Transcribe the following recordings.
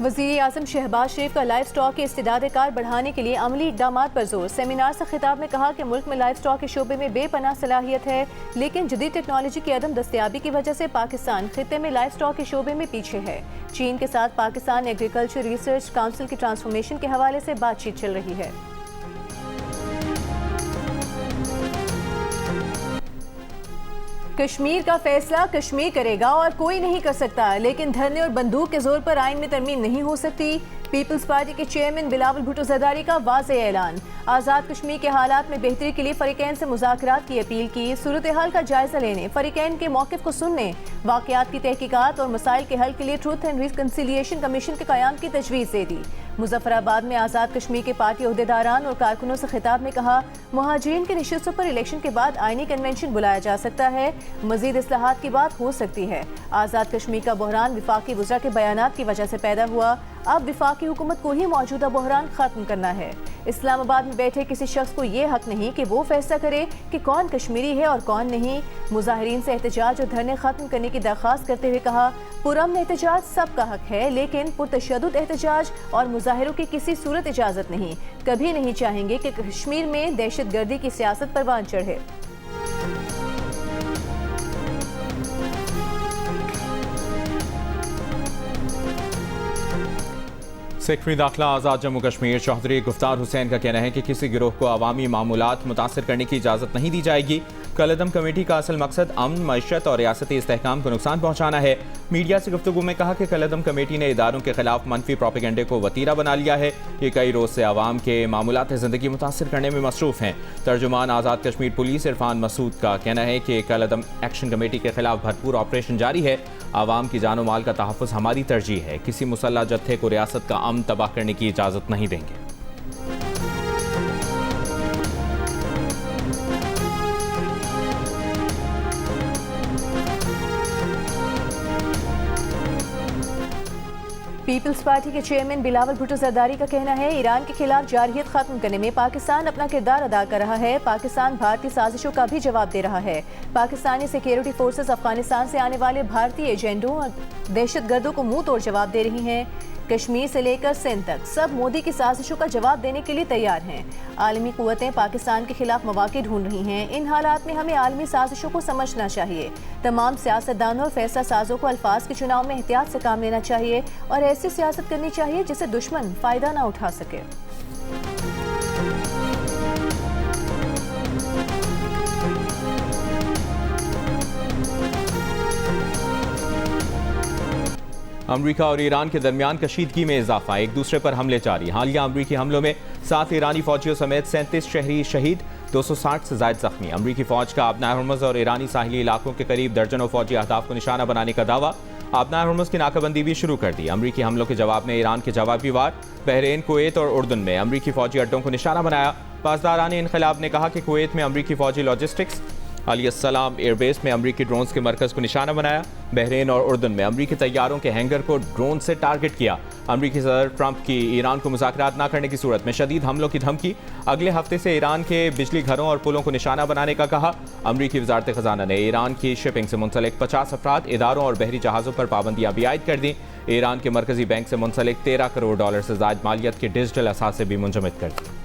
वज़ीर आज़म शहबाज शरीफ का life stock की इस्तिदाद कार बढ़ाने के लिए अमली इक़दाम पर जोर। सेमिनार से खिताब में कहा कि मुल्क में लाइफ स्टॉक के शोबे में बेपनाह सलाहियत है, लेकिन जदीद टेक्नोलॉजी की अदम दस्तयाबी की वजह से पाकिस्तान खित्ते में लाइफ स्टॉक के शोबे में पीछे है। चीन के साथ पाकिस्तान एग्रीकल्चर रिसर्च काउंसिल की ट्रांसफॉर्मेशन के हवाले से बातचीत चल रही है। कश्मीर का फैसला कश्मीर करेगा और कोई नहीं कर सकता, लेकिन धरने और बंदूक के जोर पर आइन में तरमीम नहीं हो सकती। पीपल्स पार्टी के चेयरमैन बिलावल भुट्टो ज़रदारी का वाज़ेह ऐलान। आज़ाद कश्मीर के हालात में बेहतरी के लिए फरीकैन से मुज़ाकरात की अपील की। सूरत हाल का जायजा लेने, फरीकैन के मौक़िफ़ को सुनने, वाक़यात की तहकीकात और मसाइल के हल के लिए ट्रूथ एंड रिकन्सिलिएशन कमीशन के क़याम की तजवीज़ दे दी। मुजफ्फराबाद में आज़ाद कश्मीर के पार्टी अहदेदारान और कारकुनों से खिताब में कहा, मुहाजिरीन की नशिस्तों पर इलेक्शन के बाद आईनी कन्वेंशन बुलाया जा सकता है, मज़ीद इस्लाहात की बात हो सकती है। आज़ाद कश्मीर का बहरान विफाकी वज़रा के बयानात की वजह से पैदा हुआ, अब विफाकी हुकूमत को ही मौजूदा बहरान खत्म करना है। इस्लामाबाद में बैठे किसी शख्स को ये हक नहीं कि वो फैसला करे कि कौन कश्मीरी है और कौन नहीं। मुजाहिरीन से एहतजाज और धरने खत्म करने की दरख्वास्त करते हुए कहा, पुरअमन एहतजाज सबका हक है, लेकिन पुरतशद्दुद एहतजाज और मुजाहिरों की किसी सूरत इजाज़त नहीं। कभी नहीं चाहेंगे कि कश्मीर में दहशतगर्दी की सियासत परवान चढ़े। सेक्रेटरी दाखिला आज़ाद जम्मू कश्मीर चौधरी गुफ्तार हुसैन का कहना है कि किसी गिरोह को अवामी मामूलात मुतासर करने की इजाज़त नहीं दी जाएगी। कलअदम कमेटी का असल मकसद अमन, मईशत और रियासती इस्तेहकाम को नुकसान पहुँचाना है। मीडिया से गुफ्तगू में कहा कि कलअदम कमेटी ने इदारों के खिलाफ मनफी प्रोपेगेंडे को वतीरा बना लिया है। ये कई रोज़ से आवाम के मामूलात ज़िंदगी मुतासर करने में मसरूफ़ हैं। तर्जुमान आज़ाद कश्मीर पुलिस इरफान मसूद का कहना है कि कलअदम एक्शन कमेटी के खिलाफ भरपूर ऑपरेशन जारी है। आवाम की जानो माल का तहफ़्फ़ुज़ हमारी तरजीह है। किसी मुसल्लह जत्थे को रियासत का अमन तबाह करने की इजाज़त नहीं देंगे। पीपल्स पार्टी के चेयरमैन बिलावल भुट्टो ज़रदारी का कहना है, ईरान के खिलाफ जारहियत खत्म करने में पाकिस्तान अपना किरदार अदा कर रहा है। पाकिस्तान भारतीय साजिशों का भी जवाब दे रहा है। पाकिस्तानी सिक्योरिटी फोर्सेस अफगानिस्तान से आने वाले भारतीय एजेंडों और दहशतगर्दों को मुंह तोड़ जवाब दे रही हैं। कश्मीर से लेकर सिंध तक सब मोदी की साजिशों का जवाब देने के लिए तैयार हैं। आलमी कुव्वतें पाकिस्तान के खिलाफ मौक़े ढूंढ रही हैं। इन हालात में हमें आलमी साजिशों को समझना चाहिए। तमाम सियासतदानों और फैसला साजों को अल्फाज के चुनाव में एहतियात से काम लेना चाहिए और ऐसी सियासत करनी चाहिए जिससे दुश्मन फ़ायदा ना उठा सके। अमरीका और ईरान के दरमियान कशीदगी में इजाफा, एक दूसरे पर हमले जारी। हालिया अमरीकी हमलों में 7 ईरानी फौजियों समेत 37 शहरी शहीद, 260 से ज़ायद जख्मी। अमरीकी फौज का आबनाए हुर्मुज़ और ईरानी साहिली इलाकों के करीब दर्जनों फौजी अहदाफ को निशाना बनाने का दावा। आबनाए हुर्मुज़ की नाकाबंदी भी शुरू कर दी। अमरीकी हमलों के जवाब में ईरान के जवाबी वार। बहरीन, कुवैत और उर्दन में अमरीकी फौजी अड्डों को निशाना बनाया। पासदारान इनकलाब ने कहा कि कुवैत में अमरीकी फौजी लॉजिस्टिक्स, अली-सलाम एयरबेस में अमरीकी ड्रोन्स के मरकज़ को निशाना बनाया। बहरीन और उर्दन में अमरीकी तैयारों के हैंगर को ड्रोन से टारगेट किया। अमरीकी सदर ट्रंप की ईरान को मुज़ाकरात न करने की सूरत में शदीद हमलों की धमकी। अगले हफ्ते से ईरान के बिजली घरों और पुलों को निशाना बनाने का कहा। अमरीकी वज़ारत ख़ज़ाना ने ईरान की शिपिंग से मुंसलिक 50 अफराद, इदारों और बहरी जहाज़ों पर पाबंदियाँ भी आयद कर दी। ईरान के मरकज़ी बैंक से मुंसलिक $13 करोड़ से ज़ायद मालियत के डिजिटल असासे भी मुंजमद कर दी।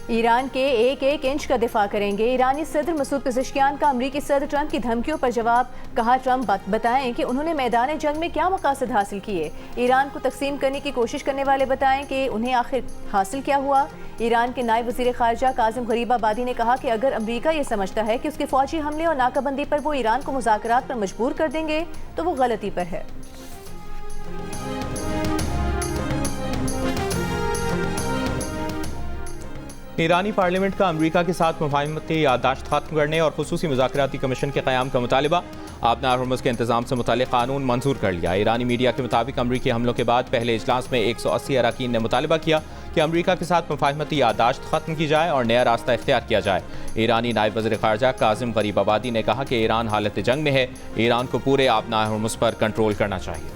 ईरान के एक इंच का दिफा करेंगे। ईरानी सदर मसूद पेज़ेश्कियान का अमरीकी सदर ट्रंप की धमकियों पर जवाब। कहा, ट्रंप बताएं कि उन्होंने मैदान जंग में क्या मकासद हासिल किए। ईरान को तकसीम करने की कोशिश करने वाले बताएं कि उन्हें आखिर हासिल क्या हुआ। ईरान के नायब वज़ीर ख़ारजा काज़िम गरीबाबादी ने कहा कि अगर अमरीका ये समझता है कि उसके फौजी हमले और नाकाबंदी पर वो ईरान को मुज़ाकरात पर मजबूर कर देंगे तो वो गलती पर है। ईरानी पार्लियामेंट का अमरीका के साथ मुफाहमती याददाश्त खत्म करने और खुसूसी मुज़ाकराती कमीशन के क़याम का मुतालिबा। आबनाए हुर्मुज़ के इंतज़ाम से मुताल्लिक़ कानून मंजूर कर लिया। ईरानी मीडिया के मुताबिक अमरीकी हमलों के बाद पहले इजलास में 180 अरकान ने मुतालिबा किया कि अमरीका के साथ मुफाहमती याददाश्त खत्म की जाए और नया रास्ता इख्तियार किया जाए। ईरानी नायब वज़ीर ख़ारजा काज़िम गरीबाबादी ने कहा कि ईरान हालत जंग में है, ईरान को पूरे आबनाए हुर्मुज़ पर कंट्रोल करना चाहिए।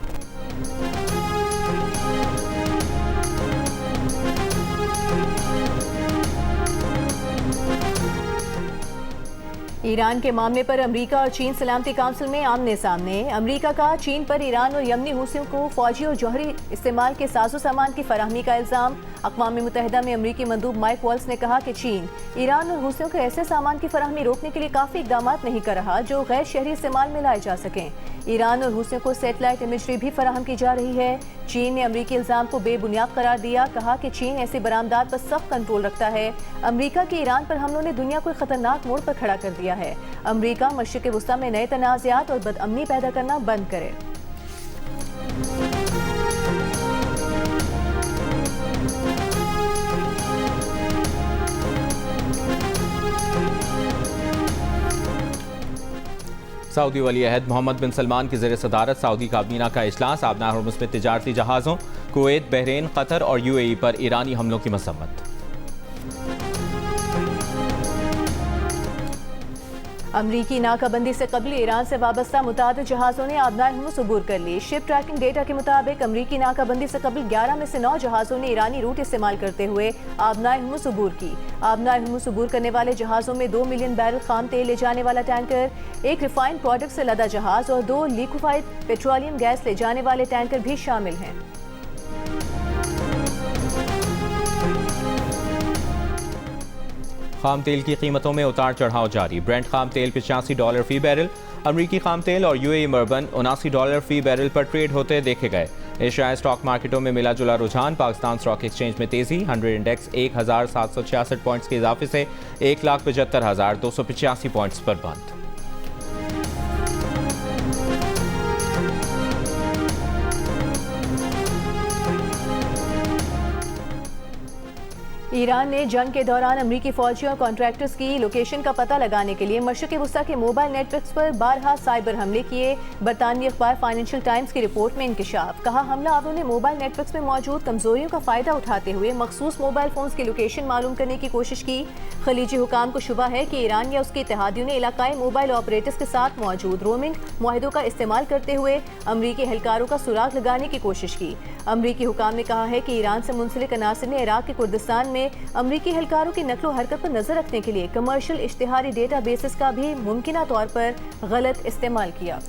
ईरान के मामले पर अमेरिका और चीन सलामती काउंसिल में आमने सामने। अमेरिका का चीन पर ईरान और यमनी हुसियों को फौजी और जौहरी इस्तेमाल के साजो सामान की फराहमी का इल्ज़ाम। अक़वाम मुत्तहिदा में अमेरिकी मंदूब माइक वॉल्स ने कहा कि चीन ईरान और हुसियों को ऐसे सामान की फराहमी रोकने के लिए काफ़ी इक़दाम नहीं कर रहा जो गैर शहरी इस्तेमाल में लाए जा सकें। ईरान और हुसियों को सैटेलाइट इमेजरी भी फराहम की जा रही है। चीन ने अमेरिकी इल्ज़ाम को बेबुनियाद करार दिया, कहा कि चीन ऐसी बरामदात पर सख्त कंट्रोल रखता है। अमेरिका के ईरान पर हमलों ने दुनिया को खतरनाक मोड़ पर खड़ा कर दिया है। अमेरिका मशरिक़ वुस्ता में नए तनाज़ात और बदअमनी पैदा करना बंद करे। सऊदी वली अहद मोहम्मद बिन सलमान की ज़ेर सदारत सऊदी काबीना का इजलास। आबना हुर्मुज़ में तिजारती जहाज़ों, कुवैत, बहरीन, कतर और UAE पर ईरानी हमलों की मसम्मत। अमरीकी नाकाबंदी से कबल ईरान से वाबस्ता मुतादिद जहाज़ों ने आबनाए हुर्मुज़ अबूर कर ली। शिप ट्रैकिंग डेटा के मुताबिक अमरीकी नाकाबंदी से कबल 11 में से 9 जहाज़ों ने ईरानी रूट इस्तेमाल करते हुए आबनाए हुर्मुज़ अबूर की। आबनाए हुर्मुज़ अबूर करने वाले जहाज़ों में 2 मिलियन बैरल खाम तेल ले जाने वाला टैंकर, 1 रिफाइंड प्रोडक्ट से लदा जहाज़ और 2 लिक्विफाइड पेट्रोलियम गैस ले जाने वाले टैंकर भी शामिल हैं। खाम तेल की कीमतों में उतार चढ़ाव जारी। ब्रेंट खाम तेल $85 फी बैरल, अमरीकी खाम तेल और UAE मर्बन $79 फी बैरल पर ट्रेड होते देखे गए। एशियाई स्टॉक मार्केटों में मिला जुला रुझान। पाकिस्तान स्टॉक एक्सचेंज में तेजी, 100 इंडेक्स 1766 पॉइंट्स के इजाफे से 1,75,285 पॉइंट्स पर बंद। ईरान ने जंग के दौरान अमरीकी फौजियों और कॉन्ट्रैक्टर्स की लोकेशन का पता लगाने के लिए मशरिक़ वुस्ता के मोबाइल नेटवर्क्स पर बारहा साइबर हमले किए। बरतानवी अखबार फाइनेंशियल टाइम्स की रिपोर्ट में इंकशाफ। कहा, हमलावरों ने मोबाइल नेटवर्क्स में मौजूद कमजोरियों का फायदा उठाते हुए मखसूस मोबाइल फोन्स की लोकेशन मालूम करने की कोशिश की। खलीजी हुकाम को शुबा है कि ईरान या उसके इत्तेहादियों ने इलाकाई मोबाइल ऑपरेटर्स के साथ मौजूद रोमिंग मुआहिदों का इस्तेमाल करते हुए अमरीकी एहलकारों का सुराग लगाने की कोशिश की। अमरीकी हुकाम ने कहा है कि ईरान से मुंसलिक अनासर ने इराक के कुर्दिस्तान में अमरीकी एहलकारों की नकलो हरकत पर नजर रखने के लिए कमर्शियल इश्तिहारी डेटा बेसिस का भी मुमकिना तौर पर गलत इस्तेमाल किया।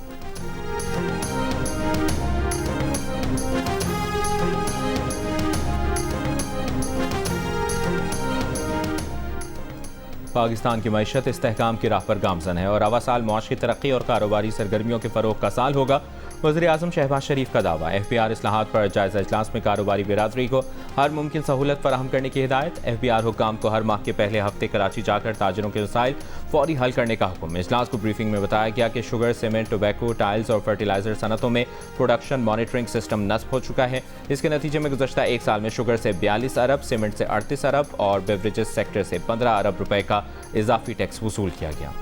पाकिस्तान की मईशत इस्तेहकाम की राह पर गामजन है और अवा साल मुआशी तरक्की और कारोबारी सरगर्मियों के फ़रोग का साल होगा। वज़ीर आज़म शहबाज शरीफ का दावा। FBR इस्लाहात पर जायज़ा इजलास में कारोबारी बिरादरी को हर मुमकिन सहूलत फराहम करने की हिदायत। FBR हुक्काम को हर माह के पहले हफ्ते कराची जाकर ताजरों के मसाइल फौरी हल करने का हुक्म। इजलास को ब्रीफिंग में बताया गया कि शुगर, सीमेंट, टोबैको, टाइल्स और फर्टिलाइजर सनतों में प्रोडक्शन मॉनिटरिंग सिस्टम नस्ब हो चुका है। इसके नतीजे में गुज़श्ता एक साल में शुगर से 42 अरब, सीमेंट से 38 अरब और बेवरेजेस सेक्टर से 15 अरब रुपए का इजाफी टैक्स वसूल किया गया।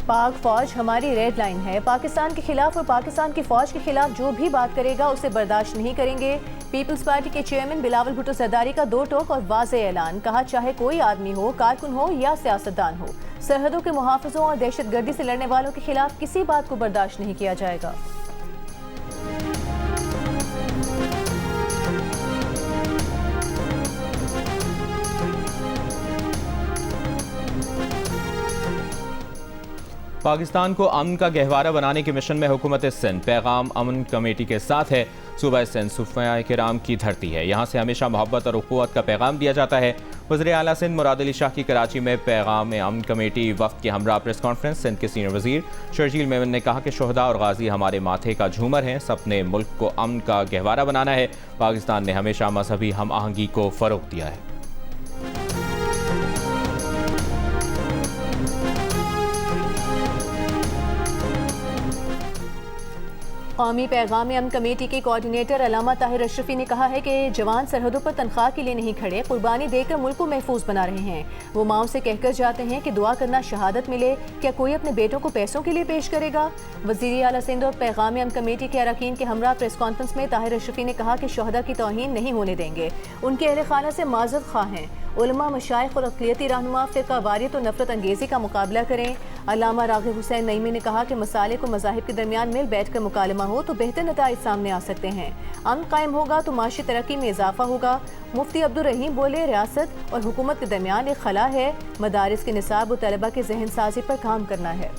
पाक फौज हमारी रेड लाइन है। पाकिस्तान के खिलाफ और पाकिस्तान की फौज के खिलाफ जो भी बात करेगा उसे बर्दाश्त नहीं करेंगे। पीपल्स पार्टी के चेयरमैन बिलावल भुट्टो जरदारी का दो टोक और वाज़ेह ऐलान। कहा, चाहे कोई आदमी हो, कारकुन हो या सियासतदान हो, सरहदों के मुहाफिजों और दहशतगर्दी से लड़ने वालों के खिलाफ किसी बात को बर्दाश्त नहीं किया जाएगा। पाकिस्तान को अमन का गहवारा बनाने के मिशन में हुकूमत सिंध पैगाम अमन कमेटी के साथ है। सूबा सिंध सूफिया किराम की धरती है। यहाँ से हमेशा मोहब्बत और उख़्वत का पैगाम दिया जाता है। वज़ीर आला सिंध मुराद अली शाह की कराची में पैगाम अमन कमेटी वफ़द के हमरा प्रेस कॉन्फ्रेंस। सिंध के सीनियर वज़ीर शर्जील मेमन ने कहा कि शोहदा और गाजी हमारे माथे का झूमर हैं। सबने मुल्क को अमन का गहवारा बनाना है। पाकिस्तान ने हमेशा मजहबी हम आहंगी को फ़रोग़ दिया है। कौमी पैगाम अमन कमेटी के कोऑर्डिनेटर अल्लामा ताहिर अशरफी ने कहा है कि जवान सरहदों पर तनख्वाह के लिए नहीं खड़े, कुर्बानी देकर मुल्क को महफूज बना रहे हैं। वो माओ से कहकर जाते हैं कि दुआ करना शहादत मिले। क्या कोई अपने बेटों को पैसों के लिए पेश करेगा? वज़ीर आला सिंध और पैगाम अमन कमेटी के अरकान के हमरा प्रेस कॉन्फ्रेंस में ताहिर अशरफी ने कहा कि शोहदा की तौहीन नहीं होने देंगे। उनके अहल खाना से माज़रत ख़्वाह हैं। उलमा, मशाइख और अक़लियती रहनुमा फ़िक़्ह वारियत और नफ़रत अंगेज़ी का मुकाबला करें। अल्लामा राग़िब हुसैन नईमी ने कहा कि मसाले को मज़ाहिब के दरमियान मिल बैठ कर मुकालमा हो तो बेहतर नताइज सामने आ सकते हैं। अमन कायम होगा तो माशी तरक्की में इजाफा होगा। मुफ्ती अब्दुल रहीम बोले, रियासत और हुकूमत के दरमियान एक खला है, मदारिस के निसाब और तलबा के जहन साजी पर काम करना है।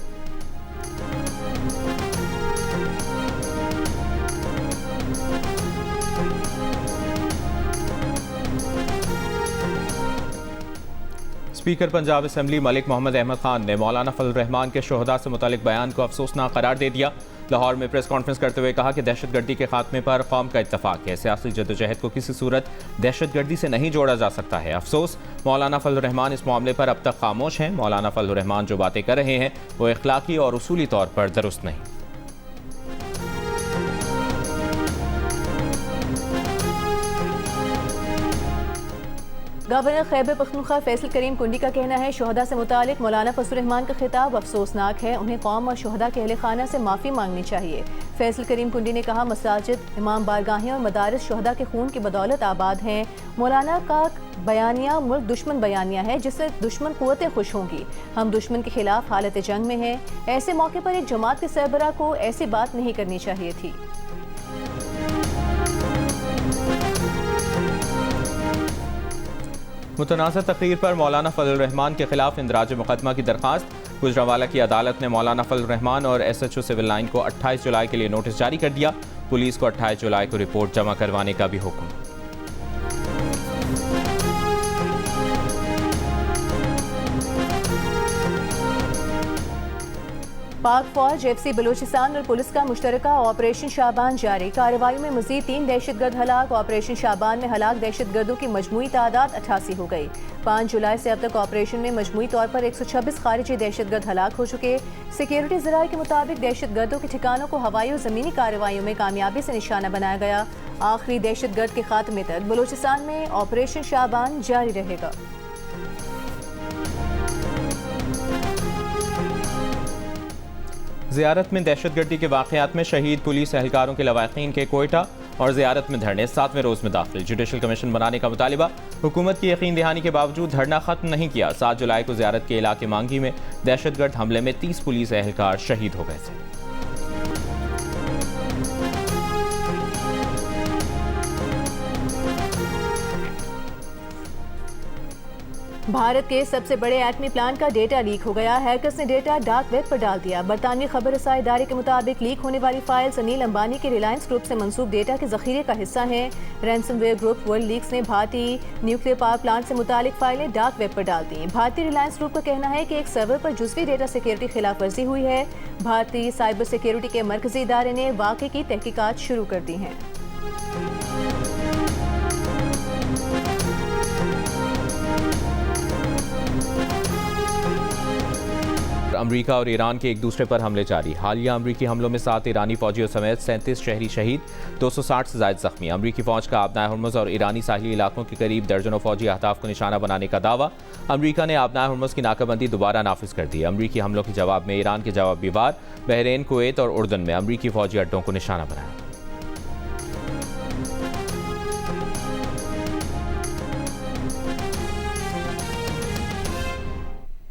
स्पीकर पंजाब असम्बली मलिक मोहम्मद अहमद खान ने मौलाना फजल रहमान के शोहदा से मुतालिक बयान को अफसोसनाक करार दे दिया। लाहौर में प्रेस कॉन्फ्रेंस करते हुए कहा कि दहशतगर्दी के खात्मे पर कौम का इत्तफाक है। सियासी जदोजहद को किसी सूरत दहशतगर्दी से नहीं जोड़ा जा सकता है। अफसोस, मौलाना फजल रहमान इस मामले पर अब तक खामोश हैं। मौलाना फजल रहमान जो बातें कर रहे हैं वो इखलाकी और उसूली तौर पर दुरुस्त नहीं। गवर्नर खैबर पख्तूनख्वा फैसल करीम कुंडी का कहना है, शोहदा से मुतालिक मौलाना फजल रहमान का खिताब अफसोसनाक है। उन्हें कौम और शोहदा के अहले खाना से माफ़ी मांगनी चाहिए। फैसल करीम कुंडी ने कहा, मसाजिद, इमाम बारगाहें और मदारिस शोहदा के खून की बदौलत आबाद हैं। मौलाना का बयानिया मुल्क दुश्मन बयानिया है जिससे दुश्मन कुव्वतें खुश होंगी। हम दुश्मन के खिलाफ हालत जंग में हैं। ऐसे मौके पर एक जमात के सरबराह को ऐसी बात नहीं करनी चाहिए थी। मुतनाज़ा तकरीर पर मौलाना फजल रहमान के खिलाफ इंदराज मुकदमा की दरखास्त। गुजरांवाला की अदालत ने मौलाना फजल रहमान और SHO सिविल लाइन को 28 जुलाई के लिए नोटिस जारी कर दिया। पुलिस को 28 जुलाई को रिपोर्ट जमा करवाने का भी हुक्म। पाक फौज, FC बलूचिस्तान और पुलिस का मुश्तरका ऑपरेशन शाबान जारी। कार्रवाई में मजीद 3 दहशतगर्द हलाक। ऑपरेशन शाबान में हलाक दहशतगर्दों की मजमूई तादाद 88 हो गई। 5 जुलाई से अब तक ऑपरेशन में मजमूई तौर पर 126 खारिजी दहशतगर्द हलाक हो चुके। सिक्योरिटी ज़राए के मुताबिक दहशतगर्दों के ठिकानों को हवाई और ज़मीनी कार्रवाइयों में कामयाबी से निशाना बनाया गया। आखिरी दहशतगर्द के खात्मे तक बलूचिस्तान में ऑपरेशन शाबान जारी रहेगा। ज़ियारत में दहशतगर्दी के वाक़यात में शहीद पुलिस एहलकारों के लवाहिकीन के कोयटा और ज़ियारत में धरने 7वें रोज़ में दाखिल। जुडिशल कमीशन बनाने का मुतालिबा। हुकूमत की यकीन दहानी के बावजूद धरना ख़त्म नहीं किया। 7 जुलाई को ज़ियारत के इलाके मांगी में दहशतगर्द हमले में 30 पुलिस एहलकार शहीद हो गए थे। भारत के सबसे बड़े एटमी प्लांट का डेटा लीक हो गया। हैकर्स ने डेटा डार्क वेब पर डाल दिया। बरतानवी खबर रसाई इदारे के मुताबिक लीक होने वाली फाइल्स अनिल अंबानी के रिलायंस ग्रुप से मंसूब डेटा के जखीरे का हिस्सा हैं। रैंसमवेयर ग्रुप वर्ल्ड लीक्स ने भारतीय न्यूक्लियर पावर प्लांट से मुतालिक फाइलें डार्क वेब पर डाल दी। भारतीय रिलायंस ग्रुप का कहना है कि एक सर्वर पर जुज़वी डेटा सिक्योरिटी खिलाफ वर्जी हुई है। भारतीय साइबर सिक्योरिटी के मरकजी इदारे ने वाक़े की तहकीकात शुरू कर दी हैं। अमरीका और ईरान के एक दूसरे पर हमले जारी। हालिया अमरीकी हमलों में 7 ईरानी फौजियों समेत 37 शहरी शहीद, 260 से ज़ायद जख्मी। अमरीकी फौज का आबनाए हुर्मुज़ और ईरानी साहिली इलाकों के करीब दर्जनों फौजी अहदाफ को निशाना बनाने का दावा। अमरीका ने आबनाए हुर्मुज़ की नाकाबंदी दोबारा नाफिज कर दी। अमरीकी हमलों के जवाब में ईरान के जवाबी वार बहरीन, कुवैत और उर्दन में अमरीकी फौजी अड्डों को निशाना बनाया।